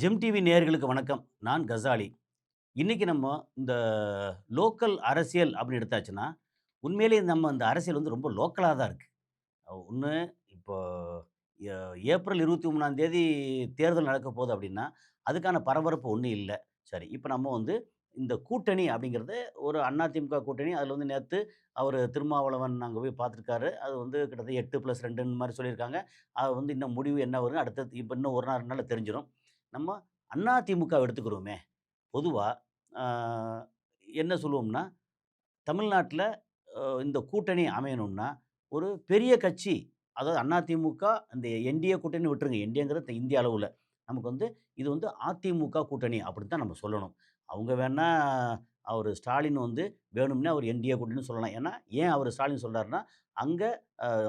GeM TV நேயர்களுக்கு வணக்கம். நான் கசாலி. இன்னைக்கு நம்ம இந்த லோக்கல் அரசியல் அப்படின்னு எடுத்தாச்சுன்னா, உண்மையிலேயே நம்ம இந்த அரசியல் வந்து ரொம்ப லோக்கலா தான் இருக்கு. ஒண்ணு இப்போ எ ஏப்ரல் 23ஆம் தேதி தேர்தல் நடக்கப் போகுது அப்படின்னா, அதுக்கான பரபரப்பு ஒண்ணும் இல்ல. சரி, இப்ப நம்ம வந்து இந்த கூட்டணி அப்படிங்கிறது ஒரு அதிமுக கூட்டணி. அதுல வந்து நேத்து அவரு திருமாவளவன் அங்க போய் பார்த்துருக்காரு. அது வந்து கிட்டத்தட்ட 8+2ன்னு மாரி சொல்லியிருக்காங்க. அது வந்து இன்னும் முடிவு என்ன வரும்னு அடுத்தது இப்ப இன்னும் 1 நாள் 2 நாள்ல தெரிஞ்சிரும். நம்ம அதிமுகவ எடுத்துக்கிருவோமே. பொதுவா அ என்ன சொல்லுவோம்னா, தமிழ்நாட்ல இந்த கூட்டணி அமையணும்னா, ஒரு பெரிய கட்சி, அதாவது அதிமுக இந்த என்டிஏ கூட்டணின்னு விட்டுருங்க. என்டிஏங்கிறது இந்திய அளவுல. நமக்கு வந்து இது வந்து அதிமுக கூட்டணி அப்படின்னு தான் நம்ம சொல்லணும். அவங்க வேணா அவரு ஸ்டாலின் வந்து வேணும்னே அவர் என்டிஏ கூட்டணின்னு சொல்லலாம். ஏன்னா, ஏன் அவரு ஸ்டாலின் சொல்றாருன்னா, அங்க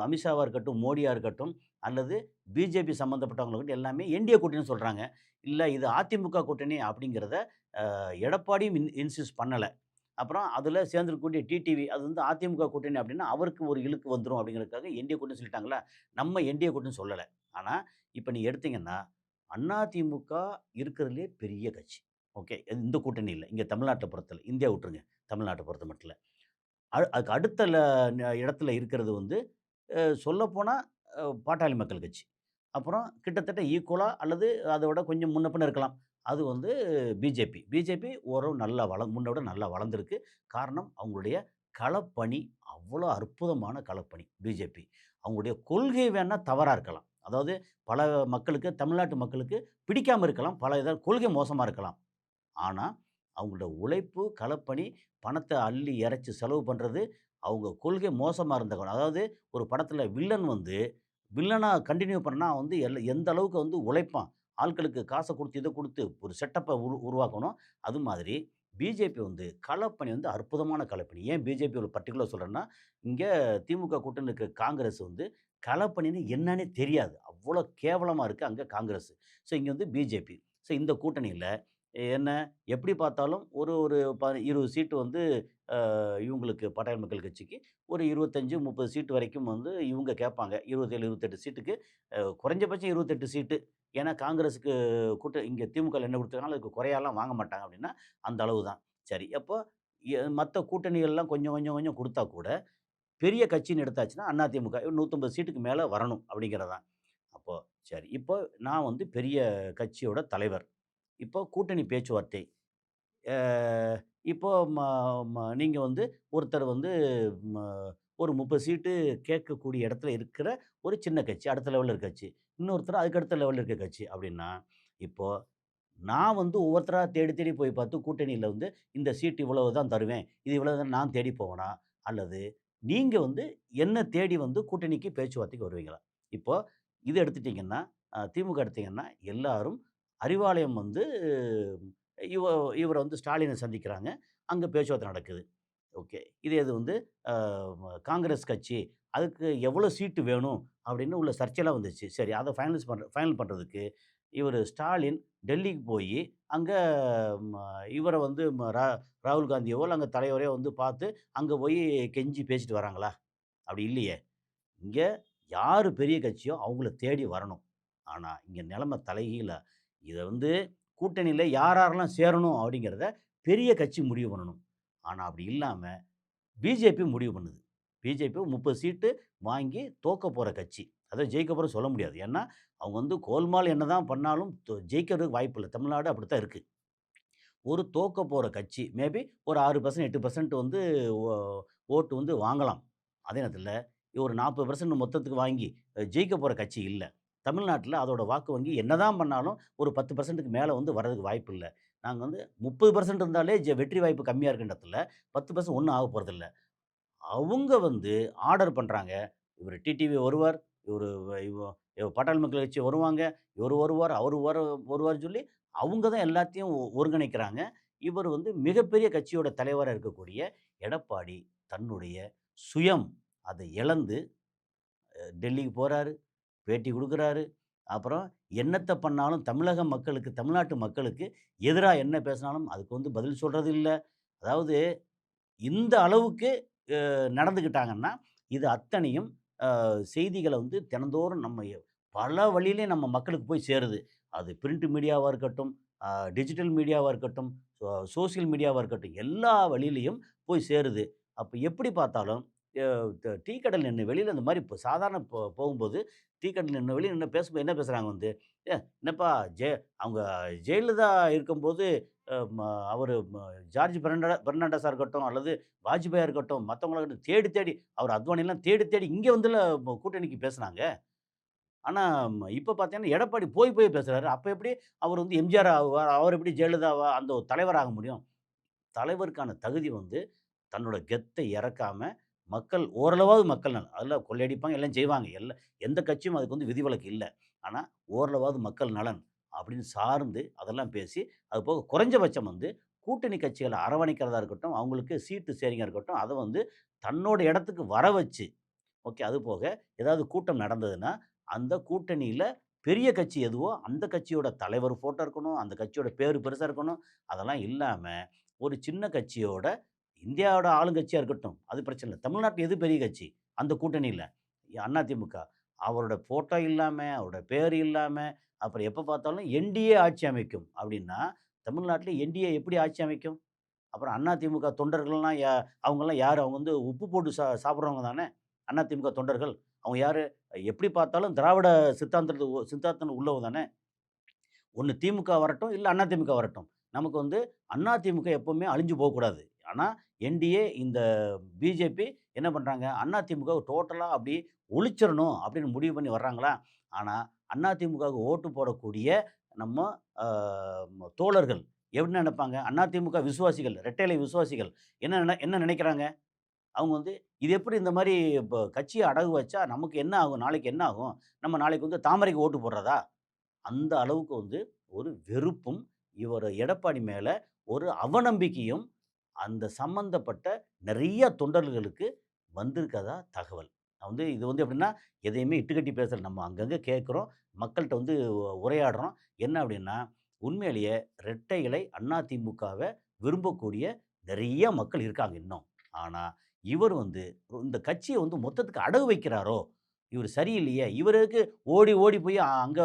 அமித்ஷாவா இருக்கட்டும், மோடியா இருக்கட்டும் அல்லது பிஜேபி சம்மந்தப்பட்டவங்கள இருக்கட்டும் எல்லாமே என்டிஏ கூட்டணின்னு சொல்றாங்க. இல்ல இது அதிமுக கூட்டணி அப்படிங்கிறத எடப்பாடியும் இன்சிஸ்ட் பண்ணல. அப்புறம் அதில சேர்ந்திருக்கக்கூடிய டிடிவி அது வந்து அதிமுக கூட்டணி அப்டின்னா, அவருக்கு ஒரு இழுக்கு வந்துரும் அப்டிங்கிறதுக்காக என்டிஏ கூட்டணின்னு சொல்லிட்டாங்களா, நம்ம என்டிஏ கூட்டணின்னு சொல்லல. ஆனா, இப்ப நீங்க எடுத்தீங்கன்னா, அதிமுக இருக்கிறதுலயே பெரிய கட்சி. ஓகே. இந்த கூட்டணி இல்ல. இங்க தமிழ்நாட்ட பொறுத்தல. இந்தியா விட்டுருங்க. தமிழ்நாட்ட பொறுத்த மட்டும். அதுக்கு அடுத்த இடத்துல இருக்கிறது வந்து சொல்லப்போனா பாட்டாளி மக்கள் கட்சி. அப்புறம் கிட்டத்தட்ட ஈக்குவலா அல்லது அத விட கொஞ்சம் முன்ன பின்ன இருக்கலாம். அது வந்து பிஜேபி. பிஜேபி ஓரளவு நல்லா முன்ன விட நல்லா வளர்ந்திருக்கு. காரணம் அவங்களுடைய களப்பணி அவ்வளோ அற்புதமான களப்பணி பிஜேபி. அவங்களுடைய கொள்கை வேணா தவறா இருக்கலாம். அதாவது பல மக்களுக்கு தமிழ்நாட்டு மக்களுக்கு பிடிக்காம இருக்கலாம். பல கொள்கை மோசமா இருக்கலாம். ஆனா, அவங்களோட உழைப்பு, களப்பணி, பணத்த அள்ளி இறைச்சு செலவு பண்றது, அவங்க கொள்கை மோசமா இருந்த அதாவது ஒரு படத்துல வில்லன் வந்து வில்லனா கன்டின்யூ பண்ணா வந்து எந்த அளவுக்கு வந்து உழைப்பான். ஆட்களுக்கு காச குடுத்து, இத குடுத்து ஒரு செட்டப்ப உருவாக்கணும். அது மாதிரி பிஜேபி வந்து களப்பணி வந்து அற்புதமான களப்பணி. ஏன் பிஜேபி ஒரு பர்ட்டிகுலரா சொல்றேன்னா, இங்க திமுக கூட்டணில இருக்க காங்கிரஸ் வந்து களப்பணின்னு என்னன்னே தெரியாது. அவ்வளோ கேவலமா இருக்கு அங்க காங்கிரஸ். ஸோ இங்க வந்து பிஜேபி. ஸோ இந்த கூட்டணியில என்ன எப்படி பார்த்தாலும் ஒரு ஒரு 20 சீட்டு வந்து இவங்களுக்கு பாட்டாளி மக்கள் கட்சிக்கு ஒரு 25, 30 சீட்டு வரைக்கும் வந்து இவங்க கேட்பாங்க. 27, 28 சீட்டுக்கு குறைஞ்சபட்சம் 28 சீட்டு. ஏன்னா காங்கிரஸுக்கு இங்க திமுகல என்ன குடுத்துருக்காங்களோ அதுக்கு குறையாலாம் வாங்க மாட்டாங்க அப்படின்னா, அந்த அளவு தான். சரி, அப்போ மத்த கூட்டணிகள்லாம் கொஞ்சம் கொஞ்சம் கொஞ்சம் குடுத்தா கூட, பெரிய கட்சின்னு எடுத்தாச்சுன்னா அதிமுக 150 சீட்டுக்கு மேல வரணும் அப்படிங்கிறது தான். அப்போ சரி, இப்போ நான் வந்து பெரிய கட்சியோட தலைவர். இப்போ கூட்டணி பேச்சுவார்த்தை. அ இப்போ ம ம நீங்க வந்து ஒருத்தர் வந்து ம ஒரு 30 சீட்டு கேட்கக்கூடிய இடத்துல இருக்கிற ஒரு சின்ன கட்சி, அடுத்த லெவல்ல இருக்க கட்சி. இன்னொருத்தர் அதுக்கு அடுத்த லெவல்ல இருக்க கட்சி அப்டின்னா, இப்போ நான் வந்து ஒவ்வொருத்தரா தேடி தேடி போய் பார்த்து கூட்டணியில வந்து இந்த சீட் இவ்வளவு தான் தருவேன். இது இவ்வளவு தான் நான் தேடி போவனா? அல்லது நீங்க வந்து என்ன தேடி வந்து கூட்டணிக்கு பேச்சுவார்த்தைக்கு வருவீங்களா? இப்போ இது எடுத்துட்டீங்கன்னா, திமுக எடுத்தீங்கன்னா, எல்லாரும் அறிவாலயம் வந்து இவ இவர வந்து ஸ்டாலின சந்திக்கிறாங்க. அங்க பேச்சுவார்த்தை நடக்குது. ஓகே. இதே இது வந்து அ காங்கிரஸ் கட்சி, அதுக்கு எவ்வளோ சீட்டு வேணும் அப்படின்னு உள்ள சர்ச்சைலாம் வந்துச்சு. சரி, அத ஃபைனல் பண்றதுக்கு இவரு ஸ்டாலின் டெல்லிக்கு போயி, அங்க ம இவர வந்து ராகுல் காந்தியவோ, இல்ல அங்க தலைவரையோ வந்து பார்த்து, அங்க போய் கெஞ்சி பேசிட்டு வராங்களா? அப்படி இல்லையே. இங்க யாரு பெரிய கட்சியோ அவங்கள தேடி வரணும். ஆனா, இங்க நிலைமை தலைகீழா. இத வந்து கூட்டணியில யார் யாரெல்லாம் சேரணும் அப்படிங்கிறத பெரிய கட்சி முடிவு பண்ணணும். ஆனா, அப்படி இல்லாம பிஜேபி முடிவு பண்ணுது. பிஜேபி 30 சீட்டு வாங்கி தோக்க போற கட்சி. அதாவது ஜெயிக்க போறன்னு சொல்ல முடியாது. ஏன்னா, அவங்க வந்து கோல்மால் என்னதான் பண்ணாலும் ஜெயிக்கிறதுக்கு வாய்ப்பில்ல. தமிழ்நாடு அப்படித்தான் இருக்கு. ஒரு தோக்க போற கட்சி. மேபி ஒரு 6% 8% வந்து ஓ ஓட்டு வந்து வாங்கலாம். அதே நேரத்தில ஒரு 40% மொத்தத்துக்கு வாங்கி ஜெயிக்க போற கட்சி இல்ல. தமிழ்நாட்ல அதோட வாக்கு வங்கி என்னதான் பண்ணாலும் ஒரு 10%க்கு மேல வந்து வர்றதுக்கு வாய்ப்பு இல்ல. நாங்க வந்து 30% இருந்தாலே வெற்றி வாய்ப்பு கம்மியா இருக்கின்ற இடத்துல 10% ஒண்ணும் ஆகப் போறதில்ல. அவங்க வந்து ஆர்டர் பண்றாங்க. இவரு டிடிவி வருவார். இவரு பாட்டாளி மக்கள் கட்சி வருவாங்க. இவரு வருவார், அவரு வருவார்ன்னு சொல்லி அவங்க தான் எல்லாத்தையும் ஒருங்கிணைக்கிறாங்க. இவர் வந்து மிகப்பெரிய கட்சியோட தலைவரா இருக்கக்கூடிய எடப்பாடி தன்னுடைய சுயம் அத இழந்து டெல்லிக்கு போறாரு, பேட்டி குடுக்குறாரு. அப்புறம் என்னத்த பண்ணாலும் தமிழக மக்களுக்கு, தமிழ்நாட்டு மக்களுக்கு எதிரா என்ன பேசினாலும் அதுக்கு வந்து பதில் சொல்றது இல்ல. அதாவது இந்த அளவுக்கு நடந்துக்கிட்டாங்கன்னா, இது அத்தனையும் செய்திகள வந்து தினந்தோறும் நம்ம பல வழியிலே நம்ம மக்களுக்கு போய் சேருது. அது பிரிண்ட் மீடியாவா இருக்கட்டும், டிஜிட்டல் மீடியாவா இருக்கட்டும், சோசியல் மீடியாவா இருக்கட்டும், எல்லா வழியிலயும் போய் சேருது. அப்ப எப்படி பார்த்தாலும் அ டீ கடையில நின்னு வெளியில இந்த மாரி சாதாரண போகும்போது டீ கடையில நின்னு வெளிய நின்னு பேசும்போது என்ன பேசுறாங்க வந்து, என்னப்பா அவங்க ஜெயலலிதா இருக்கும்போது அ ம அவரு ஜார்ஜ் பெர்னாண்டஸா இருக்கட்டும், அல்லது வாஜ்பாயா இருக்கட்டும், மத்தவங்கள தேடி தேடி அவர் அத்வானிலாம் தேடி தேடி இங்க வந்துல கூட்டணிக்கு பேசுனாங்க. ஆனா, இப்ப பார்த்தீங்கன்னா, எடப்பாடி போய் போய் பேசுறாரு. அப்ப எப்படி அவர் வந்து எம்ஜிஆர் ஆவார்? அவர் எப்படி ஜெயலலிதாவா அந்த ஒரு தலைவராக முடியும்? தலைவருக்கான தகுதி வந்து தன்னோட கெத்த இறக்காம, மக்கள் ஓரளவாவது மக்கள் நலன். அதில கொள்ளையடிப்பாங்க, எல்லாம் செய்வாங்க. எந்த கட்சியும் அதுக்கு வந்து விதிவிலக்கு இல்ல. ஆனா, ஓரளவாவது மக்கள் நலன் அப்படின்னு சார்ந்து அதெல்லாம் பேசி, அது போக குறைஞ்சபட்சம் வந்து கூட்டணி கட்சிகள அரவணைக்கிறதா இருக்கட்டும், அவங்களுக்கு சீட்டு ஷேரிங்கா இருக்கட்டும், அத வந்து தன்னோட இடத்துக்கு வர வச்சு ஓகே. அதுபோக ஏதாவது கூட்டம் நடந்ததுன்னா, அந்த கூட்டணியில பெரிய கட்சி எதுவோ, அந்த கட்சியோட தலைவர் ஃபோட்டோ இருக்கணும். அந்த கட்சியோட பேரு பெருசா இருக்கணும். அதெல்லாம் இல்லாம, ஒரு சின்ன கட்சியோட இந்தியாவோட ஆளுங்கட்சியா இருக்கட்டும். அது பிரச்சனை இல்ல. தமிழ்நாட்டுல எது பெரிய கட்சி? அந்த கூட்டணியில. அதிமுக. அவரோட ஃபோட்டோ இல்லாம, அவரோட பேர் இல்லாம, அப்புறம் எப்ப பார்த்தாலும் என்டிஏ ஆட்சி அமைக்கும். அப்படின்னா, தமிழ்நாட்டுல என்டிஏ எப்படி ஆட்சி அமைக்கும்? அப்புறம் அதிமுக தொண்டர்கள்லாம் அவங்கலாம் யாரு? அவங்க வந்து உப்பு போட்டு சாப்பிடுறவங்க தானே! அதிமுக தொண்டர்கள். அவங்க யாரு? எப்படி பார்த்தாலும் திராவிட சித்தாந்தம் உள்ளவங்க தானே! ஒண்ணு திமுக வரட்டும், இல்ல அதிமுக வரட்டும். நமக்கு வந்து அதிமுக எப்பவுமே அழிஞ்சு போக்கூடாது. ஆனா, என்டிஏ இந்த பிஜேபி என்ன பண்றாங்க? அதிமுகவ டோட்டலா அப்படி ஒழிச்சிறணும் அப்படின்னு முடிவு பண்ணி வர்றாங்களா? ஆனா, அதிமுகவுக்கு ஓட்டு போடக்கூடிய நம்ம அ தோழர்கள் என்ன நெனைப்பாங்க? அதிமுக விசுவாசிகள், இரட்டை இலை விசுவாசிகள் என்ன நினைக்கிறாங்க? அவங்க வந்து, இது எப்படி இந்த மாரி கட்சிய அடகு வச்சா நமக்கு என்ன ஆகும்? நாளைக்கு என்ன ஆகும்? நம்ம நாளைக்கு வந்து தாமரைக்கு ஓட்டு போடுறதா? அந்த அளவுக்கு வந்து ஒரு வெறுப்பும், இவரு எடப்பாடி மேல ஒரு அவநம்பிக்கையும், அந்த சம்மந்தப்பட்ட நெறைய தொண்டர்களுக்கு வந்திருக்கதா தகவல். நான் வந்து இது வந்து எப்படின்னா, எதையுமே இட்டுக்கட்டி பேசல. நம்ம அங்கங்க கேட்கிறோம். மக்கள்ட்ட வந்து உரையாடுறோம். என்ன அப்படின்னா, உண்மையிலேயே இரட்டை இலை அதிமுகவ விரும்பக்கூடிய நெறைய மக்கள் இருக்காங்க இன்னும். ஆனா, இவர் வந்து இந்த கட்சிய வந்து மொத்தத்துக்கு அடகு வைக்கிறாரோ! இவரு சரியில்லையே! இவரு எதுக்கு ஓடி ஓடி போய் அங்க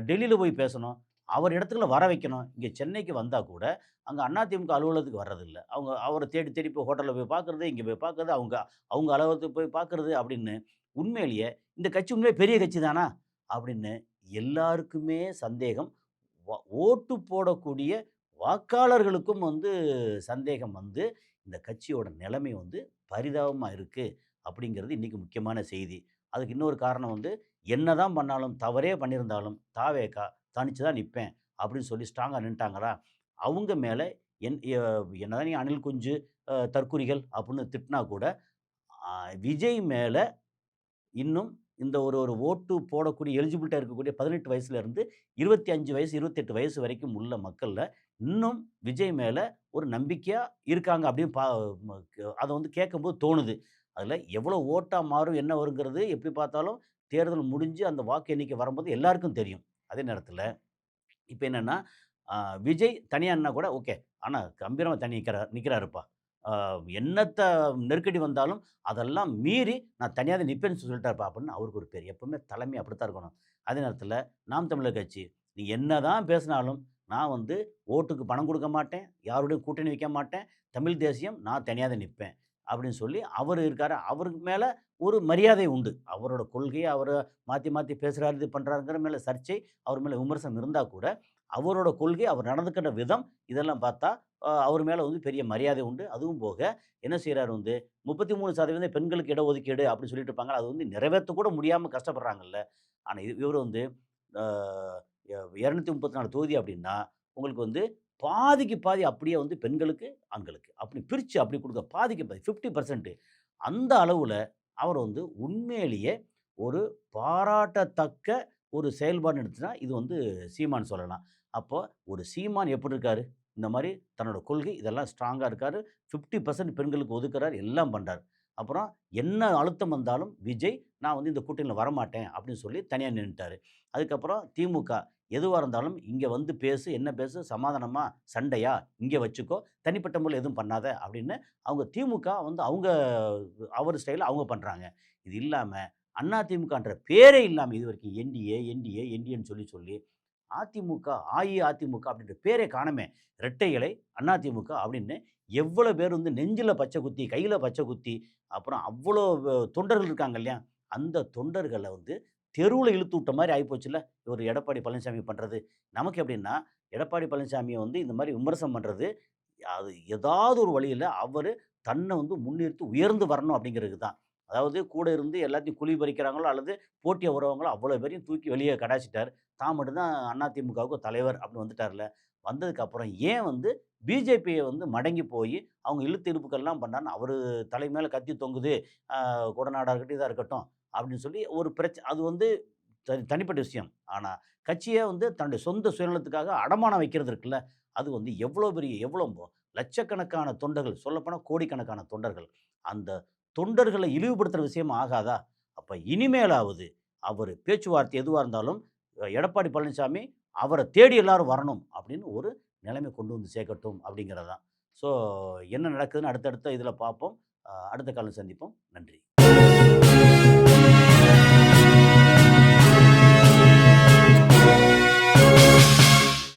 டெல்லியில போய் பேசணும்? அவர் இடத்துக்குள்ள வர வைக்கணும். இங்க சென்னைக்கு வந்தா கூட, அங்க அதிமுக அலுவலகத்துக்கு வர்றதில்ல. அவங்க அவர தேடி தேடி போய் ஹோட்டல்ல போய் பார்க்கறது, இங்க போய் பார்க்கறது, அவங்க அவங்க அலுவலகத்துக்கு போய் பார்க்கறது அப்படின்னு, உண்மையிலேயே இந்த கட்சி உண்மையிலே பெரிய கட்சி தானா? அப்படின்னு எல்லாருக்குமே சந்தேகம். வ ஓட்டு போடக்கூடிய வாக்காளர்களுக்கும் வந்து சந்தேகம் வந்து, இந்த கட்சியோட நிலைமை வந்து பரிதாபமா இருக்கு. அப்படிங்கிறது இன்னைக்கு முக்கியமான செய்தி. அதுக்கு இன்னொரு காரணம் வந்து, என்னதான் பண்ணாலும், தவறே பண்ணியிருந்தாலும், தாவேகா தனிச்சு தான் நிப்பேன் அப்படின்னு சொல்லி ஸ்ட்ராங்கா நின்ட்டாங்களா, அவங்க மேல என்னதான் நீ அணில் குஞ்சு, தற்குறிகள் அப்படின்னு திட்டினா கூட, அ விஜய் மேல இன்னும் இந்த ஒரு ஒரு ஓட்டு போடக்கூடிய எலிஜிபிலிட்டா இருக்கக்கூடிய 18 வயசுலருந்து 25 வயசு, 28 வயசு வரைக்கும் உள்ள மக்கள்ல, இன்னும் விஜய் மேல ஒரு நம்பிக்கையா இருக்காங்க அப்படின்னு அத வந்து கேட்கும்போது தோணுது. அதுல எவ்வளோ ஓட்டா மாறும், என்ன வருங்கிறது எப்படி பார்த்தாலும் தேர்தல் முடிஞ்சு அந்த வாக்கு எண்ணிக்கை வரும்போது எல்லாருக்கும் தெரியும். அதே நேரத்தில இப்ப என்னன்னா, அ விஜய் தனியா நின்னா கூட ஓகே. ஆனா கம்பீரமா நிக்கிறாருப்பா. அ என்னத்த நெருக்கடி வந்தாலும், அதெல்லாம் மீறி நான் தனியா தான் நிப்பேன்னு சொல்லிட்டாருப்பா அப்படின்னு அவருக்கு ஒரு பேரு. எப்பவுமே தலைமை அப்படித்தான் இருக்கணும். அதே நேரத்தில நாம் தமிழர் கட்சி, நீ என்னதான் பேசினாலும், நான் வந்து ஓட்டுக்கு பணம் குடுக்க மாட்டேன். யாரோடையும் கூட்டணி வைக்க மாட்டேன். தமிழ் தேசியம் நான் தனியா தான் நிப்பேன். அப்படின்னு சொல்லி அவரு இருக்காரு. அவருக்கு மேல ஒரு மரியாதை உண்டு. அவரோட கொள்கைய அவரு மாத்தி மாத்தி பேசுறாரு, இது பண்றாருங்கிற மேல சர்ச்சை, அவர் மேல விமர்சனம் இருந்தா கூட, அவரோட கொள்கை, அவர் நடந்துக்கிற விதம் இதெல்லாம் பார்த்தா, அவர் மேல வந்து பெரிய மரியாதை உண்டு. அதுவும் போக என்ன செய்றாரு வந்து 33% பெண்களுக்கு இடஒதுக்கீடு அப்படின்னு சொல்லிட்டு இருப்பாங்க. அது வந்து நிறைவேத்த கூட முடியாம கஷ்டப்படுறாங்கல்ல. ஆனா இவரு வந்து ஆ எ 234 தொகுதி அப்படின்னா, உங்களுக்கு வந்து பாதிக்கு பாதி அப்படியே வந்து பெண்களுக்கு, ஆண்களுக்கு. அப்படி பிரிச்சு அப்படி குடுக்க பாதிக்கு பாதி 50% அந்த அளவுல அவர் வந்து உண்மையிலேயே ஒரு பாராட்டத்தக்க ஒரு செயல்பாடு எடுத்துனா, இது வந்து சீமான் சொல்லலாம். அப்போ ஒரு சீமான் எப்படி இருக்காரு? இந்த மாரி தன்னோட கொள்கை இதெல்லாம் ஸ்ட்ராங்கா இருக்காரு. 50% பெண்களுக்கு ஒதுக்குறாரு. எல்லாம் பண்றாரு. அப்புறம் என்ன அழுத்தம் வந்தாலும் விஜய், நான் வந்து இந்த கூட்டணியில வரமாட்டேன் அப்படின்னு சொல்லி தனியா நின்னுட்டாரு. அதுக்கப்புறம் திமுக, எதுவா இருந்தாலும் இங்க வந்து பேசு, என்ன பேசு, சமாதானமா, சண்டையா, இங்க வச்சுக்கோ, தனிப்பட்ட முறையில எதுவும் பண்ணாத அப்படின்னு அவங்க திமுக வந்து அவங்க அவர் ஸ்டைல்ல அவங்க பண்றாங்க. இது இல்லாம அதிமுகன்ற பேரே இல்லாம இதுவரைக்கும் என்டிஏன்னு சொல்லி சொல்லி அதிமுக, அஇஅதிமுக அப்படின்ற பேரே காணோமே. இரட்டை இலை, அதிமுக அப்படின்னு எவ்வளோ பேர் வந்து நெஞ்சில பச்சை குத்தி, கையில பச்சை குத்தி, அப்புறம் அவ்வளோ தொண்டர்கள் இருக்காங்க இல்லையா? அந்த தொண்டர்கள வந்து தெருவுல இழுத்து விட்ட மாரி ஆயிப்போச்சுல்ல, ஒரு எடப்பாடி பழனிசாமி பண்றது. நமக்கு எப்படின்னா, எடப்பாடி பழனிசாமிய வந்து இந்த மாரி விமர்சனம் பண்றது, அது ஏதாவது ஒரு வழியில அவரு தன்ன வந்து முன்னிறுத்தி உயர்ந்து வரணும் அப்படிங்கிறதுக்கு தான். அதாவது கூட இருந்து எல்லாத்தையும் குழி பறிக்கிறாங்களோ அல்லது போட்டியா வரவங்களோ அவ்வளோ பேரையும் தூக்கி வெளிய கடாசிட்டாரு. தான் மட்டும் தான் அதிமுகவுக்கு தலைவர் அப்படின்னு வந்துட்டார்ல. வந்ததுக்கப்புறம் ஏன் வந்து பிஜேபிய வந்து மடங்கி போயி, அவங்க இழுத்து இழுப்புக்கள்லாம் பண்ணாருன்னு அவரு தலை மேல கத்தி தொங்குது. கொடநாடா இருக்கட்டும், இதா இருக்கட்டும் அப்படின்னு சொல்லி ஒரு அது வந்து தனிப்பட்ட விஷயம். ஆனா, கட்சிய வந்து தன்னுடைய சொந்த சுயநலத்துக்காக அடமானம் வைக்கிறது இருக்குல்ல, அது வந்து எவ்வளோ பெரிய லட்சக்கணக்கான தொண்டர்கள், சொல்லப்போனா கோடிக்கணக்கான தொண்டர்கள். அந்த தொண்டர்கள இழிவுபடுத்துற விஷயம் ஆகாதா? அப்ப இனிமேலாவது அவரு பேச்சுவார்த்தை எதுவா இருந்தாலும், எடப்பாடி பழனிசாமி அவர தேடி எல்லாரும் வரணும் அப்படின்னு ஒரு நிலைமை கொண்டு வந்து சேர்க்கட்டும் அப்படிங்கிறது தான். ஸோ என்ன நடக்குதுன்னு அடுத்தடுத்த இதில பார்ப்போம். அடுத்த கால்ல சந்திப்போம். நன்றி.